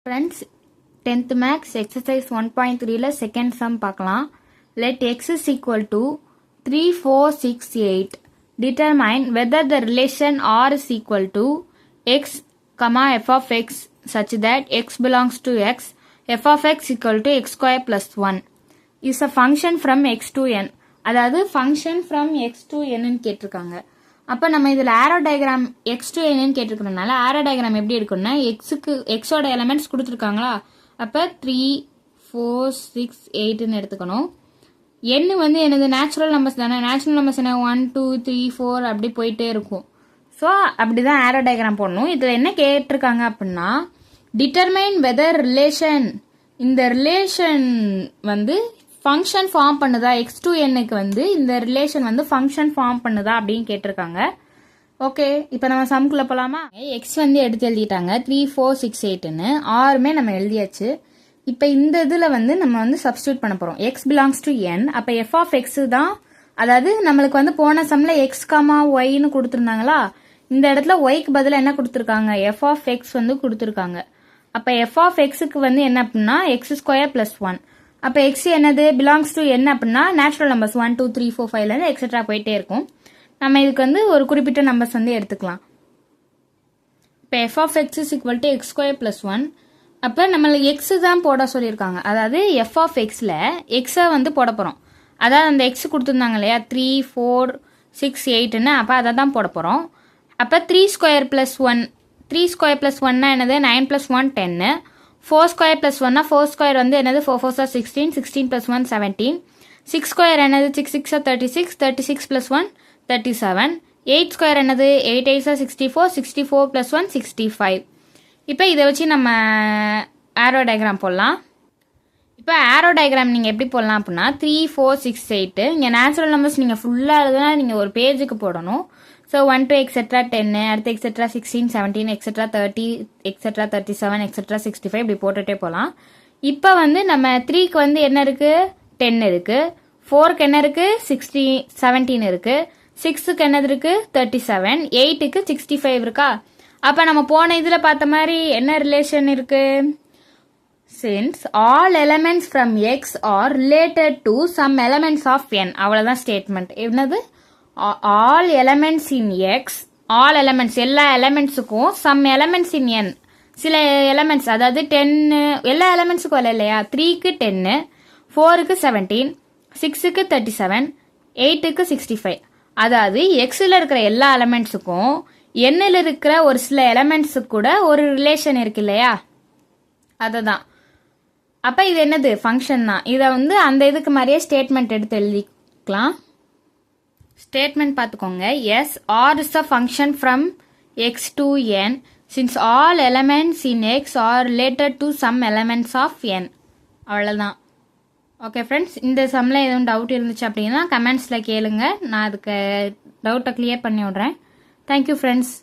Friends, 10th max exercise 1.3 second sum பார்க்கலாம். Let x is equal to 3, 4, 6, 8. Determine whether the relation R is equal to x, f of x such that x belongs to x, f of x equal to x square plus 1 is a function from x to n. அதாவது function from x to n கேட்டிருக்காங்க. அப்போ நம்ம இதில் ஆரோ diagram X to என்னன்னு கேட்டிருக்கிறதுனால ஆரோ diagram எப்படி இருக்குன்னா எக்ஸோட elements கொடுத்துருக்காங்களா, அப்போ 3, 4, 6, 8ன்னு எடுத்துக்கணும். எண்ணு வந்து எனது நேச்சுரல் நம்பர்ஸ் தானே, நேச்சுரல் நம்பர்ஸ் என்ன 1, 2, 3, 4 அப்படி போயிட்டே இருக்கும். ஸோ அப்படி தான் ஆரோ டயக்ராம் போடணும். இதில் என்ன கேட்டிருக்காங்க அப்படின்னா, டிட்டர்மைன் வெதர் ரிலேஷன், இந்த ரிலேஷன் வந்து ஃபங்க்ஷன் ஃபார்ம் பண்ணுதா, எக்ஸ் டு என்னுக்கு வந்து இந்த ரிலேஷன் வந்து ஃபங்க்ஷன் ஃபார்ம் பண்ணுதா அப்படின்னு கேட்டிருக்காங்க. ஓகே, இப்போ நம்ம சம்குள்ளே போகலாமா? எக்ஸ் வந்து எடுத்து எழுதிட்டாங்க 3, 4, 6, 8ன்னு ஆறுமே நம்ம எழுதியாச்சு. இப்போ இந்த இதில் வந்து நம்ம வந்து சப்ஸ்டியூட் பண்ண போகிறோம். எக்ஸ் பிலாங்ஸ் டு என், அப்போ எஃப் ஆஃப் எக்ஸு தான், அதாவது நம்மளுக்கு வந்து போன சம்மில் எக்ஸ் காமா ஒய்னு கொடுத்துருந்தாங்களா, இந்த இடத்துல ஒய்க்கு பதிலாக என்ன கொடுத்துருக்காங்க, எஃப் ஆஃப் எக்ஸ் வந்து கொடுத்துருக்காங்க. அப்போ எஃப் ஆஃப் எக்ஸுக்கு வந்து என்ன அப்படின்னா எக்ஸ் ஸ்கொயர் பிளஸ் 1. அப்போ எக்ஸ் என்னது பிலாங்ஸ் டு என்ன அப்படின்னா நேச்சுரல் நம்பர்ஸ் 1, 2, 3, 4, 5லேருந்து எக்ஸெட்ரா போயிட்டே இருக்கும். நம்ம இதுக்கு வந்து ஒரு குறிப்பிட்ட நம்பர்ஸ் வந்து எடுத்துக்கலாம். இப்போ F of X is equal to X square plus 1. அப்போ நம்மளுக்கு எக்ஸு தான் போட சொல்லியிருக்காங்க. அதாவது எஃப் ஆஃப் எக்ஸில் எக்ஸை வந்து போட போகிறோம். அதாவது அந்த எக்ஸ் கொடுத்துருந்தாங்க இல்லையா 3, 4, 6, 8ன்னு, அப்போ அதை தான் போட போகிறோம். அப்போ 3 ஸ்கொயர் பிளஸ் 1, 3 ஸ்கொயர் பிளஸ் 1னா என்னது 9 பிளஸ் 1 10. 4 ஸ்கொயர் பிளஸ் 1னா 4 ஸ்கொயர் வந்து என்னது 4 4 16, 16 பிளஸ் 1 17. 6 ஸ்கொயர் என்னது 6 6 36, 36 பிளஸ் 1 37. 8 ஸ்கொயர் என்னது 8 8 64, 64 பிளஸ் 1 65. இப்போ இதை வச்சு நம்ம ஆரோ டயக்ராம் போடலாம். இப்போ ஆரோ டயக்ராம் நீங்கள் எப்படி போடலாம் அப்படின்னா 3, 4, 6, 8 இங்கே நேச்சுரல் நம்பர்ஸ் நீங்கள் ஃபுல்லாக எழுதுனா நீங்கள் ஒரு பேஜுக்கு போடணும். ஸோ 1 to எக்ஸெட்ரா 10, அடுத்து எக்ஸெட்ரா 16, 17, எக்ஸெட்ரா 30, எக்ஸெட்ரா 37, எக்ஸெட்ரா 65 இப்படி போட்டுகிட்டே போகலாம். இப்போ வந்து நம்ம 3க்கு வந்து என்ன இருக்குது 10 இருக்குது, 4க்கு என்ன இருக்குது 17 இருக்குது, 6க்கு என்னது இருக்குது 37, 8க்கு 65 இருக்கா. அப்போ நம்ம போன இதில் பார்த்த மாதிரி என்ன ரிலேஷன் இருக்குது, since all elements from x are related to some elements of n, அவ்வளோதான் ஸ்டேட்மெண்ட். என்னது all elements in x, all elements எல்லா எலமெண்ட்ஸுக்கும் some elements in n, சில எலமெண்ட்ஸ் அதாவது 10 எல்லா எலமெண்ட்ஸுக்கும் வரல இல்லையா, 3க்கு 10, 4க்கு 17, 6க்கு 37, 8க்கு 65. அதாவது எக்ஸில் இருக்கிற எல்லா எலமெண்ட்ஸுக்கும் என்னில் இருக்கிற ஒரு சில எலமெண்ட்ஸுக்கு கூட ஒரு ரிலேஷன் இருக்கு இல்லையா, அதை தான். அப்போ இது என்னது ஃபங்க்ஷன் தான். இதை வந்து அந்த இதுக்கு மாதிரியே ஸ்டேட்மெண்ட் எடுத்து எழுதிக்கலாம். ஸ்டேட்மெண்ட் பார்த்துக்கோங்க. Yes R is a function from X to N since all elements in X are related to some elements of N. அவ்வளோதான். ஓகே ஃப்ரெண்ட்ஸ், இந்த சம்மில் எதுவும் டவுட் இருந்துச்சு அப்படின்னா கமெண்ட்ஸில் கேளுங்க, நான் அதுக்கு டவுட்டை கிளியர் பண்ணி விட்றேன். Thank you friends.